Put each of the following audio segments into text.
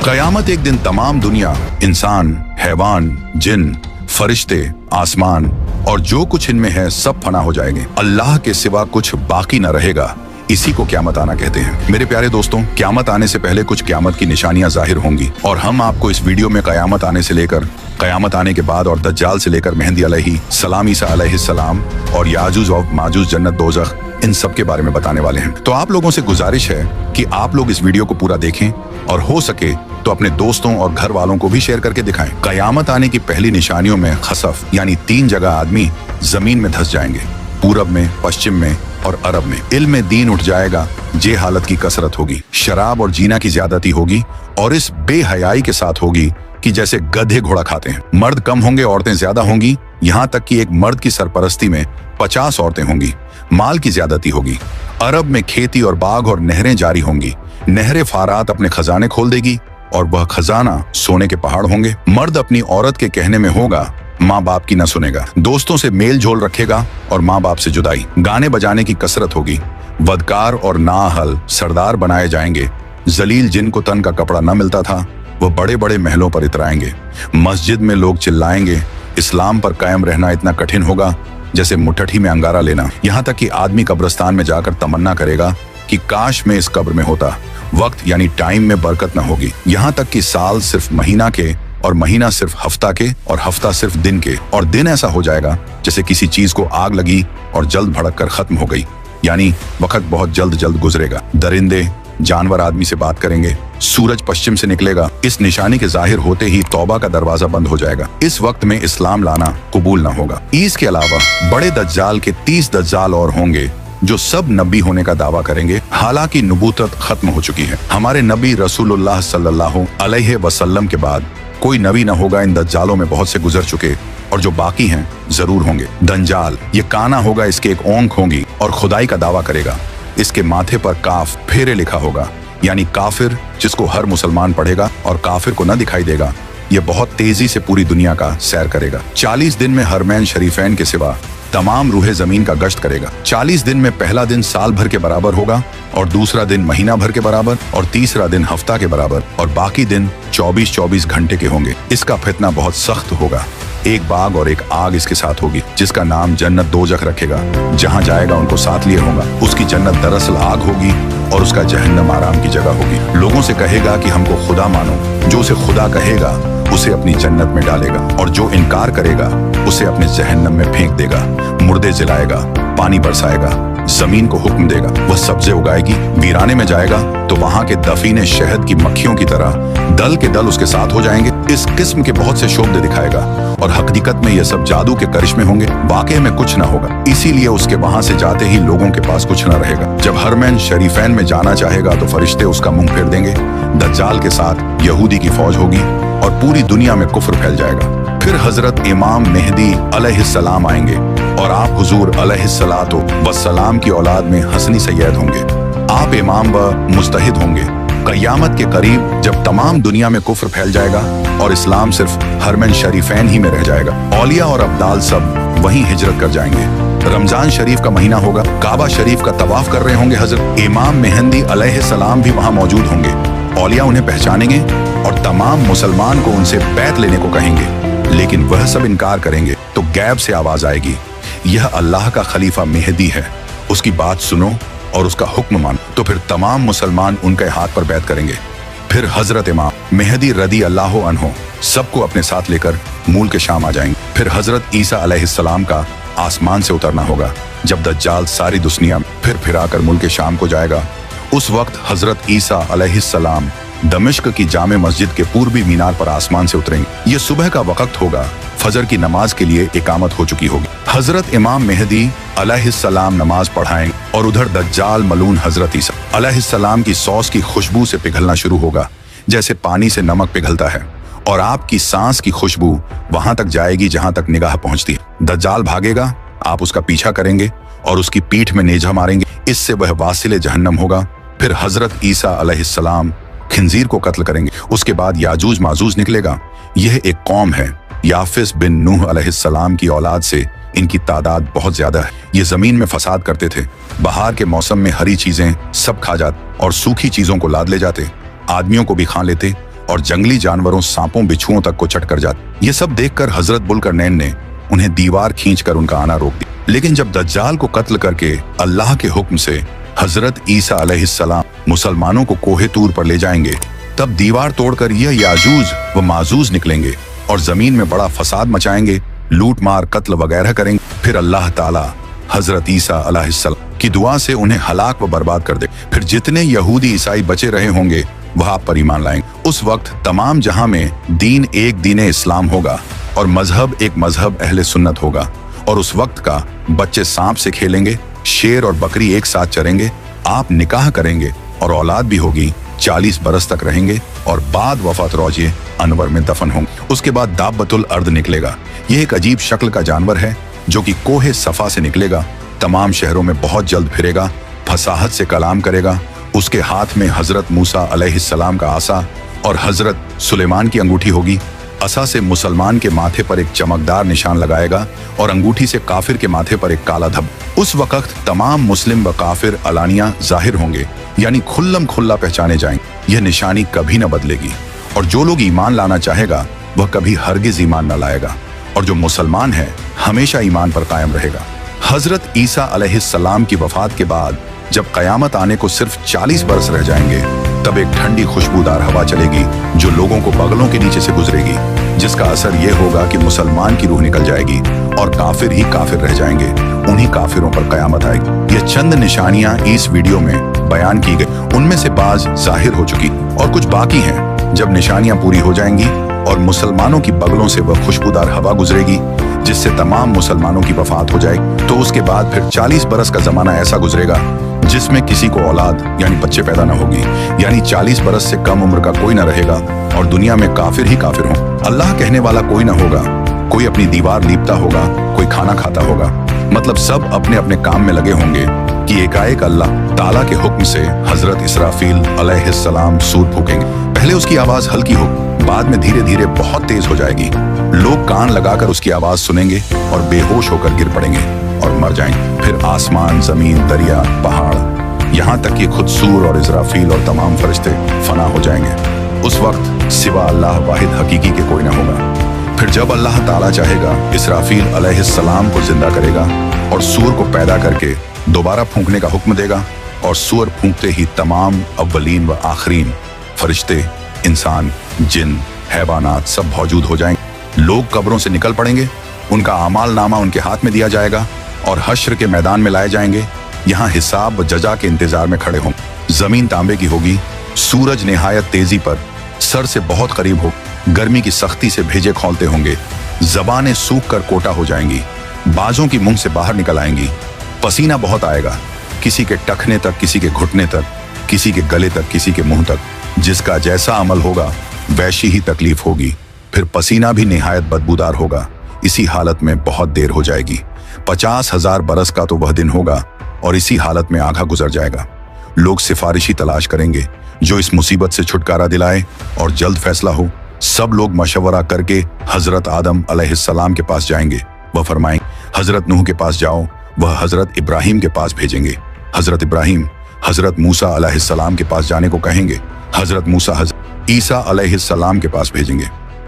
कयामत एक दिन तमाम दुनिया, इंसान, हैवान, जिन, फरिश्ते, आसमान और जो कुछ इनमें है सब फना हो जाएंगे। अल्लाह के सिवा कुछ बाकी न रहेगा। इसी को क़यामत आना कहते हैं। मेरे प्यारे दोस्तों, क़यामत आने से पहले कुछ क़यामत की निशानियां जाहिर होंगी और हम आपको इस वीडियो में क़यामत आने से लेकर क़यामत आने के बाद और दज्जाल से लेकर मेहदी अलैहिस्सलाम, ईसा अलैहिस्सलाम और याजूज और माजूज, जन्नत, दोज़ख, इन सब के बारे में बताने वाले हैं। तो आप लोगों से गुजारिश है कि आप लोग इस वीडियो को पूरा देखें और हो सके तो अपने दोस्तों और घर वालों को भी शेयर करके दिखाएं। कयामत आने की पहली निशानियों में खसफ यानी 3 जगह आदमी जमीन में धंस जाएंगे, पूरब में, पश्चिम में और अरब में। इल्म दीन उठ जाएगा, जे हालत की कसरत होगी, शराब और जीना की ज्यादती होगी और इस बेहयाई के साथ होगी कि जैसे गधे घोड़ा खाते हैं। मर्द कम होंगे, औरतें ज्यादा होंगी, यहाँ तक कि एक मर्द की सरपरस्ती में 50 औरतें होंगी। माल की ज्यादती होगी। अरब में खेती और बाग और नहरें जारी होंगी। नहरें फारात अपने खजाने खोल देगी और वह खजाना सोने के पहाड़ होंगे। मर्द अपनी औरत के कहने में होगा, माँ बाप की न सुनेगा। दोस्तों से मेल झोल रखेगा और माँ बाप से जुदाई। गाने बजाने की कसरत होगी। वदकार और नाअहल सरदार बनाए जाएंगे। जलील जिनको तन का कपड़ा न मिलता था वह बड़े बड़े महलों पर इतराएंगे। मस्जिद में लोग चिल्लाएंगे। इस्लाम पर कायम रहना इतना कठिन होगा जैसे मुट्ठी में अंगारा लेना। यहाँ तक कि आदमी कब्रिस्तान में जाकर तमन्ना करेगा कि काश मैं इस कब्र में होता। वक्त यानी टाइम में बरकत न होगी। यहाँ तक कि साल सिर्फ महीना के और महीना सिर्फ हफ्ता के और हफ्ता सिर्फ दिन के और दिन ऐसा हो जाएगा जैसे किसी चीज को आग लगी और जल्द भड़क कर खत्म हो गई, यानी वक्त बहुत जल्द जल्द गुजरेगा। दरिंदे, जानवर आदमी से बात करेंगे। सूरज पश्चिम से निकलेगा। इस निशानी के जाहिर होते ही तौबा का दरवाजा बंद हो जाएगा। इस वक्त में इस्लाम लाना कबूल न होगा। इसके अलावा बड़े दज्जाल के 30 दज्जाल और होंगे जो सब नबी होने का दावा करेंगे। हालांकि नबूवत खत्म हो चुकी है। हमारे नबी रसूलुल्लाह सल्लल्लाहु अलैहि वसल्लम के बाद कोई नबी न होगा। इन दज्जालों में बहुत से गुजर चुके और जो बाकी हैं जरूर होंगे। दंजाल, ये काना होगा, इसके एक ओंख होंगी और खुदाई का दावा करेगा। इसके माथे पर काफ फेरे लिखा होगा, यानी काफिर, जिसको हर मुसलमान पढ़ेगा और काफिर को न दिखाई देगा। ये बहुत तेजी से पूरी दुनिया का सैर करेगा। 40 दिन में हरमैन शरीफैन के सिवा तमाम रूहे जमीन का गश्त करेगा। 40 दिन में पहला दिन साल भर के बराबर होगा और दूसरा दिन महीना भर के बराबर और तीसरा दिन हफ्ता के बराबर और बाकी दिन 24-24 घंटे के होंगे। इसका फितना बहुत सख्त होगा। एक बाग और एक आग इसके साथ होगी, जिसका नाम जन्नत दोज़ख रखेगा। जहां जाएगा उनको साथ लिए होगा। उसकी जन्नत दरअसल आग होगी और उसका जहन्नम आराम की जगह होगी। लोगों से कहेगा कि हमको खुदा मानो। जो उसे खुदा कहेगा उसे अपनी जन्नत में डालेगा और जो इनकार करेगा उसे अपने जहन्नम में फेंक देगा। मुर्दे जलाएगा, पानी बरसाएगा, जमीन को हुक्म देगा, वह सब्जे उगाएगी। वीराने में जाएगा तो वहां के दफीने शहद की मक्खियों की तरह दल के दल उसके साथ हो जाएंगे। इस किस्म के बहुत से शोबदे दिखाएगा और हकीकत में ये सब जादू के करिश्मे होंगे। वाकई में कुछ ना होगा। इसीलिए उसके वहां से जाते ही लोगों के पास कुछ ना रहेगा। जब हरमैन शरीफैन में जाना चाहेगा तो फरिश्ते उसका मुंह फेर देंगे। दज्जाल के साथ यहूदी की फौज होगी और पूरी दुनिया में कुफ्र फैल जाएगा। फिर हजरत इमाम मेहदी अलैहिस्सलाम आएंगे और आप हुजूर अलैहिस्सलातो वस्सलाम की औलाद में हसनी सैयद होंगे। आप इमाम व मुज्तहिद होंगे। कयामत के करीब जब तमाम दुनिया में कुफ्र फैल जाएगा और इस्लाम सिर्फ हरमैन शरीफैन ही में रह जाएगा, औलिया और अब्दाल सब वहीं हिजरत कर जाएंगे। रमजान शरीफ का महीना होगा। काबा शरीफ का तवाफ कर रहे होंगे हजरत इमाम मेहदी अलैहिस्सलाम भी वहां मौजूद होंगे। औलिया उन्हें पहचानेंगे और तमाम मुसलमान को उनसे बैत लेने को कहेंगे, लेकिन वह सब इनकार करेंगे। तो गैब से आवाज आएगी, यह अल्लाह का खलीफा मेहदी है, उसकी बात सुनो और उसका हुक्म मानो। तो फिर तमाम मुसलमान उनके हाथ पर बैत करेंगे। फिर हजरत इमाम मेहदी रदी अल्लाह अन्हो सबको अपने साथ लेकर मूल के शाम आ जाएंगे। फिर हजरत ईसा अलैहिस्सलाम का आसमान से उतरना होगा। जब दज्जाल सारी दुनिया फिर फिराकर मुल्क शाम को जाएगा, उस वक्त हजरत ईसा अलैहिस्सलाम दमिश्क की जामे मस्जिद के पूर्वी मीनार पर आसमान से उतरेंगे। ये सुबह का वक्त होगा। फजर की नमाज के लिए इकामत हो चुकी होगी। हजरत इमाम मेहदी अलैहिस्सलाम नमाज पढ़ाएंगे और उधर दज्जाल मलून हजरत ईसा अलैहिस्सलाम की सॉस की खुशबू से पिघलना शुरू होगा, जैसे पानी से नमक पिघलता है, और आपकी सांस की खुशबू वहां तक जाएगी जहां तक निगाह पहुंचती है। दज्जाल भागेगा, आप उसका पीछा करेंगे और उसकी पीठ में नेजा मारेंगे। इससे वह वासिले जहन्नम होगा। फिर हजरत ईसा अलैहिस्सलाम खिंजीर को कत्ल करेंगे। उसके बाद याजूज माजूज निकलेगा। यह एक कौम है। याफिस बिन नूह अलैहिस्सलाम की औलाद से इनकी तादाद बहुत ज्यादा है। ये जमीन में फसाद करते थे। बहार के मौसम में हरी चीजें सब खा जाते और सूखी चीजों को लाद ले जाते, आदमियों को भी खा लेते और जंगली जानवरों सांपों बिच्छुओं तक को चट कर जाते। ये सब देखकर हजरत बुल्करनैन ने उन्हें दीवार खींचकर उनका आना रोक दिया। लेकिन जब दज्जाल को कत्ल करके अल्लाह के हुक्म से हजरत ईसा अलैहिस्सलाम मुसलमानों को कोहे तूर पर ले जाएंगे, तब दीवार तोड़कर यह याजूज व माजूज निकलेंगे और जमीन में बड़ा फसाद मचाएंगे, लूट मार कत्ल वगैरह करेंगे। फिर अल्लाह ताला हजरत ईसा अलैहिस्सलाम की दुआ से उन्हें हलाक व बर्बाद कर दे। फिर जितने यहूदी ईसाई बचे रहे होंगे वह आप पर ईमान लाएंगे। उस वक्त तमाम जहां में दीन एक दीन इस्लाम होगा और मजहब एक मजहब अहले सुन्नत होगा। और उस वक्त का बच्चे सांप से खेलेंगे, शेर और बकरी एक साथ चरेंगे, आप निकाह करेंगे और औलाद भी होगी, 40 बरस तक रहेंगे और बाद वफात रोजे अनवर में दफन होंगे। उसके बाद दाब्बतुल अर्द निकलेगा। यह एक अजीब शक्ल का जानवर है जो कि कोहे सफा से निकलेगा, तमाम शहरों में बहुत जल्द फिरेगा, फसाहत से कलाम करेगा। उसके हाथ में हजरत मूसा अलैहिस्सलाम का आसा और हजरत सुलेमान की अंगूठी होगी। असा से मुसलमान के माथे पर एक चमकदार निशान लगाएगा और अंगूठी से काफिर के माथे पर एक काला धब। उस वक्त तमाम मुस्लिम व काफिर अलानिया जाहिर होंगे, यानी खुल्लम खुल्ला पहचाने जाएंगे। यह निशानी कभी न बदलेगी और जो लोग ईमान लाना चाहेगा वह कभी हरगिज ईमान न लाएगा और जो मुसलमान है हमेशा ईमान पर कायम रहेगा। हजरत ईसा अलैहिस्सलाम की वफात के बाद जब कयामत आने को सिर्फ 40 बरस रह जाएंगे, तब एक ठंडी खुशबूदार हवा चलेगी जो लोगों को बगलों के नीचे से गुजरेगी, जिसका असर यह होगा कि मुसलमान की रूह निकल जाएगी और काफिर ही काफिर रह जाएंगे। उन्हीं काफिरों पर कयामत आएगी। ये चंद निशानियां इस वीडियो में बयान की गई, उनमें से बाज जाहिर हो चुकी और कुछ बाकी हैं। जब निशानियां पूरी हो जाएंगी और मुसलमानों की बगलों से वह खुशबूदार हवा गुजरेगी जिससे तमाम मुसलमानों की वफात हो जाएगी, तो उसके बाद फिर 40 बरस का जमाना ऐसा गुजरेगा जिसमें किसी को औलाद यानी बच्चे पैदा न होगी, यानी 40 बरस से कम उम्र का कोई न रहेगा और दुनिया में काफिर ही काफिर हों। अल्लाह कहने वाला कोई न होगा, कोई अपनी दीवार लीपता होगा, कोई खाना खाता होगा, मतलब सब अपने अपने काम में लगे होंगे कि एकाएक अल्लाह ताला के हुक्म से हजरत इसराफील अलैहिस्सलाम सूर फूकेंगे। पहले उसकी आवाज हल्की हो, बाद में धीरे धीरे बहुत तेज हो जाएगी। लोग कान लगाकर उसकी आवाज सुनेंगे और बेहोश होकर गिर पड़ेंगे और मर जाएंगे। फिर आसमान, जमीन, दरिया, पहाड़, यहाँ तक कि खुद सूर और इजराफील और तमाम फरिश्ते फना हो जाएंगे। उस वक्त सिवा अल्लाह वाहिद हकीकी के कोई न होगा। फिर जब अल्लाह ताला चाहेगा इसराफील अलैहिस्सलाम को जिंदा करेगा और सूर को पैदा करके दोबारा फूंकने का हुक्म देगा और सूर फूंकते ही तमाम अव्वलीन व आखरीन फरिश्ते, इंसान, जिन, हैवानात सब मौजूद हो जाएंगे। लोग कब्रों से निकल पड़ेंगे, उनका अमाल नामा उनके हाथ में दिया जाएगा और हश्र के मैदान में लाए जाएंगे। यहाँ हिसाब व जजा के इंतजार में खड़े होंगे। जमीन तांबे की होगी, सूरज निहायत तेजी पर सर से बहुत करीब हो, गर्मी की सख्ती से भेजे खोलते होंगे, जबानें सूख कर कोटा हो जाएंगी, बाजों की मुंह से बाहर निकल आएंगी, पसीना बहुत आएगा, किसी के टखने तक, किसी के घुटने तक, किसी के गले तक, किसी के मुंह तक। जिसका जैसा अमल होगा वैसी ही तकलीफ होगी। फिर पसीना भी निहायत बदबूदार होगा। इसी हालत में बहुत देर हो जाएगी। 50,000 बरस का तो वह दिन होगा और इसी हालत में आधा गुजर जाएगा। लोग सिफारिशी तलाश करेंगे जो इस मुसीबत से छुटकारा दिलाए और जल्द फैसला हो। सब लोग मशवरा करके हजरत आदम अलैहिस्सलाम के पास जाएंगे। वह फरमाएंगे, हजरत नूह के पास जाओ। वह हजरत इब्राहिम के पास भेजेंगे। हजरत इब्राहिम हजरत मूसा अलैहिस्सलाम के पास जाने को कहेंगे। हजरत मूसा हजरत ईसा अलैहिस्सलाम के पास भेजेंगे।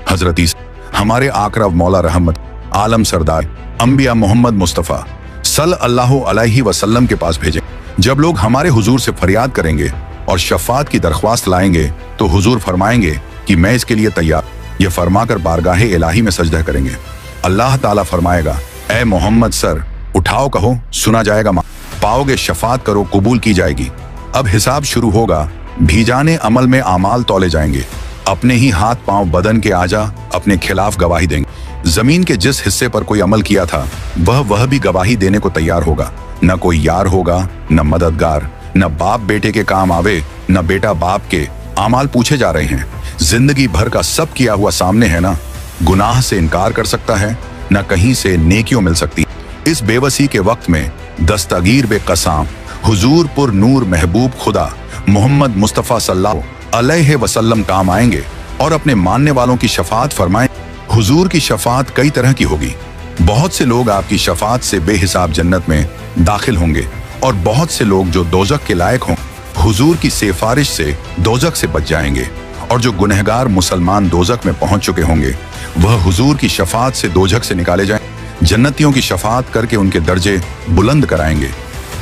हजरत ईसा हमारे आकरा मौला रहमत आलम सरदार अंबिया मोहम्मद मुस्तफ़ा सल्लल्लाहु अलैहि वसल्लम के पास भेजें। जब लोग हमारे हुजूर से फरियाद करेंगे और शफात की दरख्वास्त लाएंगे तो हुजूर फरमाएंगे कि मैं इसके लिए तैयार। यह फरमाकर बारगाहे इलाही में सजदा करेंगे। अल्लाह ताला फरमाएगा, ए मोहम्मद सर उठाओ, कहो सुना जाएगा, पाओगे शफात करो कबूल की जाएगी। अब हिसाब शुरू होगा। भीजाने अमल में आमाल तौले जाएंगे। अपने ही हाथ पांव बदन के आजा अपने खिलाफ गवाही देंगे। जमीन के जिस हिस्से पर कोई अमल किया था वह भी गवाही देने को तैयार होगा। न कोई यार होगा, न मददगार, न बाप बेटे के काम आवे, न बेटा बाप के। आमाल पूछे जा रहे हैं। जिंदगी भर का सब किया हुआ सामने है ना। गुनाह से इनकार कर सकता है, न कहीं से नेकियों मिल सकती। इस बेवसी के वक्त में दस्तगीर बेकसाम हुजूर पुर नूर महबूब खुदा मोहम्मद मुस्तफ़ा सल्लल्लाहु अलैहि वसल्लम काम आएंगे और अपने मानने वालों की शफात फरमाएं। हुजूर की शफात कई तरह की होगी। बहुत से लोग आपकी शफात से बेहिसाब जन्नत में दाखिल होंगे और बहुत से लोग जो दोजख के लायक हों हुजूर की सिफारिश से दोजख से बच जाएंगे और जो गुनहगार मुसलमान दोजख में पहुंच चुके होंगे वह हुजूर की शफात से दोजख से निकाले जाएं। जन्नतियों की शफात करके उनके दर्जे बुलंद कराएंगे।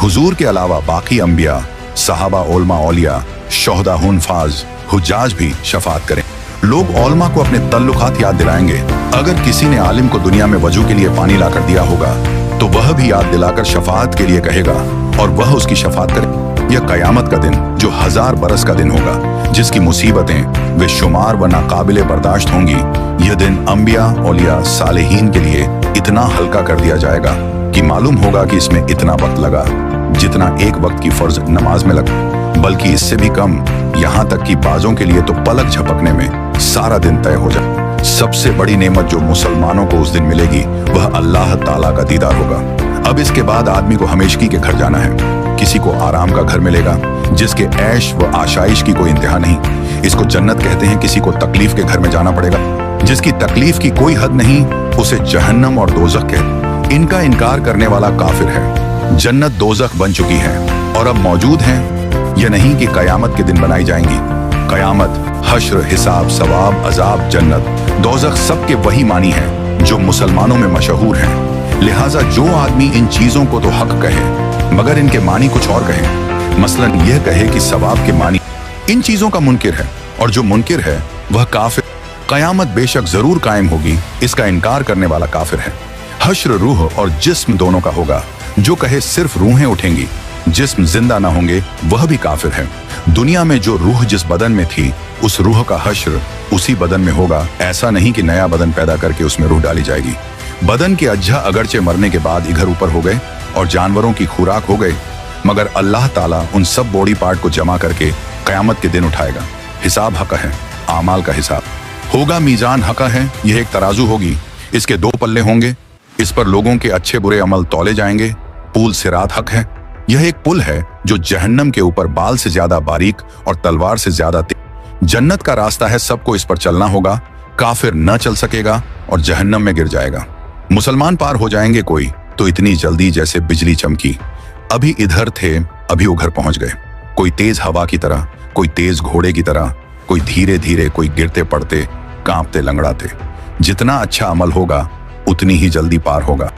हुजूर के अलावा बाकी अंबिया, सहाबा, उलमा, औलिया, शोहदा, हुनफाज, हुज्जाज भी शफात करें। लोग औलमा को अपने तल्लुकात याद दिलाएंगे। अगर किसी ने आलिम को दुनिया में वजू के लिए पानी लाकर दिया होगा तो वह भी याद दिलाकर शफात के लिए कहेगा और वह उसकी शफात करे। यह कयामत का दिन जो 1000 बरस का दिन होगा, जिसकी मुसीबतें वे शुमार व नाकाबिले बर्दाश्त होंगी, यह दिन अंबिया, औलिया, सालेहीन के लिए इतना हल्का कर दिया जाएगा कि मालूम होगा कि इसमें इतना वक्त लगा जितना एक वक्त की फर्ज नमाज में लगा, बल्कि इससे भी कम। यहाँ तक कि बाजों के लिए तो पलक झपकने में सारा दिन तय हो जाए। सबसे बड़ी नेमत जो मुसलमानों को उस दिन मिलेगी वह अल्लाह ताला का दीदार होगा। अब इसके बाद आदमी को हमेशगी के घर जाना है। किसी को आराम का घर मिलेगा जिसके ऐश व आशाइश की कोई इंतहा नहीं, इसको जन्नत कहते हैं। किसी को तकलीफ के घर में जाना पड़ेगा जिसकी तकलीफ की कोई हद नहीं, उसे जहन्नम और दोजख कहते। इनका इनकार करने वाला काफिर है। जन्नत दोजख बन चुकी है और अब मौजूद है। यह नहीं कि कयामत के दिन बनाई जाएंगी। कयामत, हश्र, हिसाब, सवाब, अजाब, जन्नत, दोजख सबके वही मानी है जो मुसलमानों में मशहूर हैं। लिहाजा जो आदमी इन चीजों को तो हक कहे मगर इनके मानी कुछ और कहे, मसलन यह कहे कि सवाब के मानी इन चीजों का मुनकिर है और जो मुनकिर है वह काफिर। कयामत बेशक जरूर कायम होगी, इसका इनकार करने वाला काफिर है। हश्र रूह और जिस्म दोनों का होगा। जो कहे सिर्फ रूहें उठेंगी, जिस्म जिंदा ना होंगे, वह भी काफिर है। दुनिया में जो रूह जिस बदन में थी उस रूह का हश्र उसी बदन में होगा। ऐसा नहीं कि नया बदन पैदा करके उसमें रूह डाली जाएगी। बदन के अज्जा अगरचे मरने के बाद इधर ऊपर हो गए और जानवरों की खुराक हो गए, मगर अल्लाह ताला उन सब बॉडी पार्ट को जमा करके कयामत के दिन उठाएगा। हिसाब हक है, आमाल का हिसाब होगा। मीजान हक है, यह एक तराजू होगी, इसके 2 पल्ले होंगे, इस पर लोगों के अच्छे बुरे अमल तौले जाएंगे। पुल सिरात हक है, यह एक पुल है जो जहन्नम के ऊपर बाल से ज्यादा बारीक और तलवार से ज्यादा तेज। जन्नत का रास्ता है, सबको इस पर चलना होगा। काफिर न चल सकेगा और जहन्नम में गिर जाएगा। मुसलमान पार हो जाएंगे कोई तो इतनी जल्दी जैसे बिजली चमकी। अभी इधर थे, अभी उधर पहुंच गए। कोई तेज हवा की तरह, कोई तेज घोड़े की तरह, कोई धीरे धीरे, कोई गिरते पड़ते, कांपते लंगड़ाते। जितना अच्छा अमल होगा उतनी ही जल्दी पार होगा।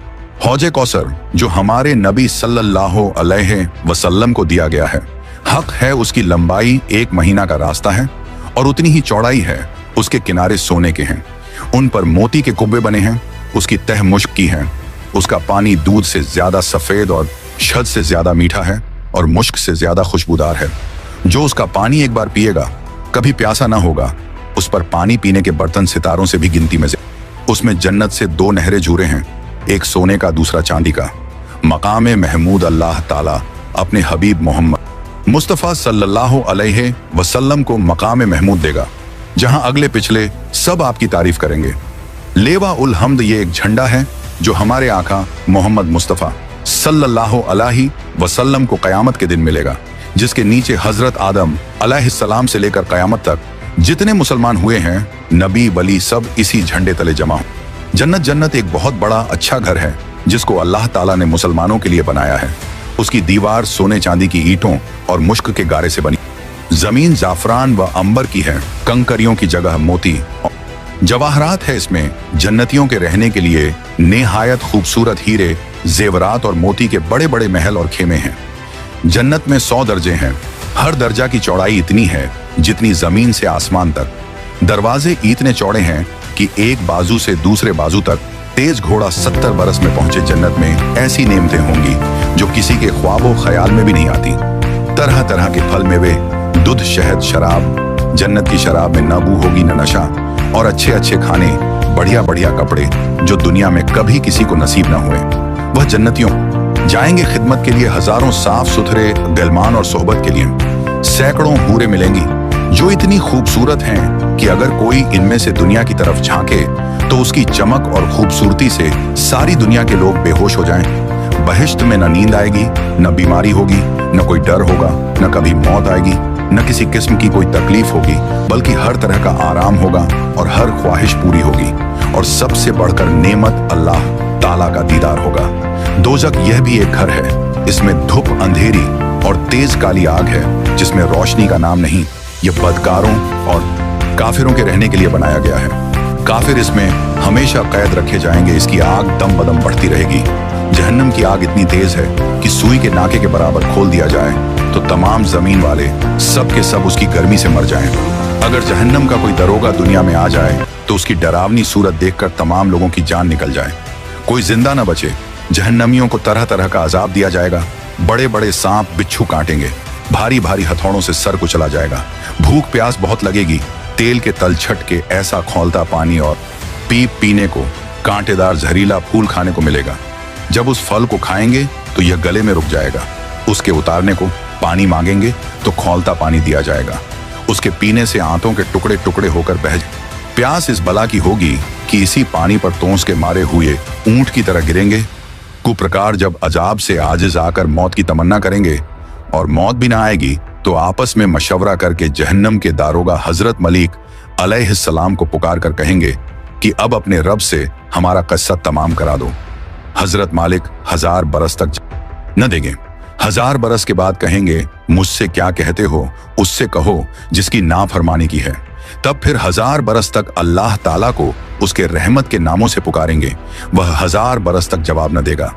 हौजे कौसर जो हमारे नबी सल्लल्लाहु अलैहि वसल्लम को दिया गया है, हक है उसकी लंबाई 1 महीना का रास्ता है और उतनी ही चौड़ाई है। उसके किनारे सोने के हैं, उन पर मोती के कुब्बे बने हैं। उसकी तह मुश्क की है। उसका पानी दूध से ज्यादा सफेद और शहद से ज्यादा मीठा है और मुश्क से ज्यादा खुशबूदार है। जो उसका पानी एक बार पिएगा कभी प्यासा ना होगा। उस पर पानी पीने के बर्तन सितारों से भी गिनती में से। उसमें जन्नत से 2 नहरें जुरे हैं, एक सोने का दूसरा चांदी का। मकाम महमूद अल्लाह ताला अपने हबीब मोहम्मद मुस्तफ़ा सल्लल्लाहु अलैहि वसल्लम को मकाम महमूद देगा, जहां अगले पिछले सब आपकी तारीफ करेंगे। लेवा उल हम्द ये एक झंडा है जो हमारे आका मोहम्मद मुस्तफ़ा सल्लल्लाहु अलैहि वसल्लम को कयामत के दिन मिलेगा, जिसके नीचे हजरत आदम अलैहिस्सलाम से लेकर कयामत तक जितने मुसलमान हुए हैं, नबी वली सब इसी झंडे तले जमा हो। जन्नत एक बहुत बड़ा अच्छा घर है जिसको अल्लाह ताला ने मुसलमानों के लिए बनाया है। उसकी दीवार सोने चांदी की ईंटों और मुश्क के गारे से बनी। जमीन जाफरान व अंबर की है, कंकरियों की जगह मोती जवाहरात है। इसमें जन्नतियों के रहने के लिए नेहायत खूबसूरत हीरे, जेवरात और मोती के बड़े बड़े महल और खेमे हैं। जन्नत में 100 दर्जे हैं। हर दर्जा की चौड़ाई इतनी है जितनी जमीन से आसमान तक। दरवाजे इतने चौड़े हैं कि एक बाजू से दूसरे बाजू तक तेज घोड़ा 70 बरस में पहुंचे। जन्नत में ऐसी नेमतें होंगी जो किसी के ख्वाबो ख्याल में भी नहीं आती। तरह तरह के फल मेवे, दूध, शहद, शराब। जन्नत की शराब में न बू होगी न नशा, और अच्छे अच्छे खाने, बढ़िया बढ़िया कपड़े जो दुनिया में कभी किसी को नसीब न हुए। वह जन्नतियों जाएंगे खिदमत के लिए हजारों साफ सुथरे गलमान और सोहबत के लिए। सैकड़ों हूरें मिलेंगी जो इतनी खूबसूरत हैं कि अगर कोई इनमें से दुनिया की तरफ झांके तो उसकी चमक और खूबसूरती से सारी दुनिया के लोग बेहोश हो जाएं। बहिश्त में न नींद आएगी, न बीमारी होगी, न कोई डर होगा, न कभी मौत आएगी, न किसी किस्म की कोई तकलीफ होगी, बल्कि हर तरह का आराम होगा और हर ख्वाहिश पूरी होगी। और सबसे बढ़कर नेमत अल्लाह ताला का दीदार होगा। दोजख यह भी एक घर है। इसमें धूप, अंधेरी और तेज काली आग है जिसमें रोशनी का नाम नहीं। ये बदकारों और काफिरों के रहने के लिए बनाया गया है। काफिर इसमें हमेशा कैद रखे जाएंगे। इसकी आग दम बदम बढ़ती रहेगी। जहन्नम की आग इतनी तेज है कि सुई के नाके के बराबर खोल दिया जाए तो तमाम जमीन वाले सब के सब उसकी गर्मी से मर जाएं। अगर जहन्नम का कोई दरोगा दुनिया में आ जाए तो उसकी डरावनी सूरत देखकर तमाम लोगों की जान निकल जाए, कोई जिंदा न बचे। जहन्नमियों को तरह तरह का अजाब दिया जाएगा। बड़े बड़े सांप बिच्छू काटेंगे, भारी भारी हथौड़ों से सर को चला जाएगा। भूख प्यास बहुत लगेगी। तेल के तल छट के ऐसा खौलता पानी और पीप पीने को, कांटेदार जहरीला फूल खाने को मिलेगा। जब उस फल को खाएंगे तो यह गले में रुक जाएगा। उसके उतारने को पानी मांगेंगे तो खौलता पानी दिया जाएगा। उसके पीने से आंतों के टुकड़े टुकड़े होकर बह जाए। प्यास इस बला की होगी कि इसी पानी पर तोंस के मारे हुए ऊंट की तरह गिरेंगे। कुप्रकार जब अजाब से आजिज आकर मौत की तमन्ना करेंगे और मौत भी ना आएगी तो आपस में मशवरा करके जहन्नम के दारोगा हजरत मलिक अलैहिस्सलाम को पुकार कर कहेंगे कि अब अपने रब से हमारा किस्सा तमाम करा दो। हजरत मालिक 1000 बरस तक न देंगे। 1000 बरस के बाद कहेंगे, मुझसे क्या कहते हो उससे कहो जिसकी नाफरमानी की है। तब फिर 1000 बरस तक अल्लाह ताला को उसके रहमत के नामों से पुकारेंगे। वह 1000 बरस तक जवाब न देगा।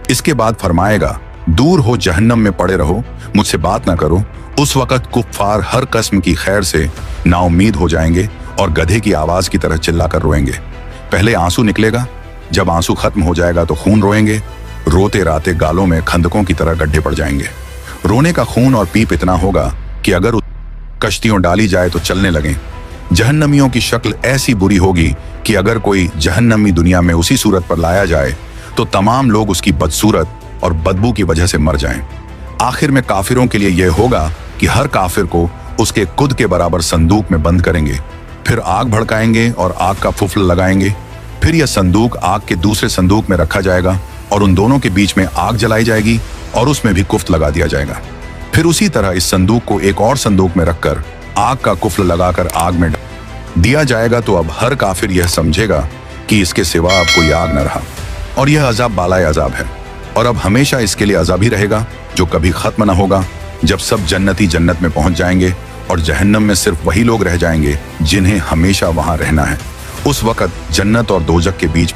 इसके बाद फरमाएगा, दूर हो, जहन्नम में पड़े रहो, मुझसे बात ना करो। उस वक्त कुफ्फार हर किस्म की खैर से नाउम्मीद हो जाएंगे और गधे की आवाज की तरह चिल्लाकर रोएंगे। पहले आंसू निकलेगा, जब आंसू खत्म हो जाएगा तो खून रोएंगे। रोते राते गालों में खंदकों की तरह गड्ढे पड़ जाएंगे। रोने का खून और पीप इतना होगा कि अगर कश्तियों डाली जाए तो चलने लगें। जहन्नमियों की शक्ल ऐसी बुरी होगी कि अगर कोई जहन्नमी दुनिया में उसी सूरत पर लाया जाए तो तमाम लोग उसकी बदसूरत और बदबू की वजह से मर जाएं। आखिर में काफिरों के लिए यह होगा कि हर काफिर को उसके खुद के बराबर संदूक में बंद करेंगे, फिर आग भड़काएंगे और आग का फुफल लगाएंगे। फिर यह संदूक आग के दूसरे संदूक में रखा जाएगा और उन दोनों के बीच में आग जलाई जाएगी और उसमें भी कुफ्ल लगा दिया जाएगा। फिर उसी तरह इस संदूक को एक और संदूक में रखकर आग का कुफ्ल लगाकर आग में दिया जाएगा। तो अब हर काफिर यह समझेगा कि इसके सिवा अब कोई आग न रहा और यह अजाब बालाए अजाब है और अब हमेशा इसके लिए अजाब ही रहेगा जो कभी खत्म न होगा। जब सब जन्नती जन्नत में पहुंच जाएंगे और जहन्नम में सिर्फ वही लोग रह जाएंगे जिन्हें हमेशा वहां रहना है। उस वक्त जन्नत और दोजक के बीच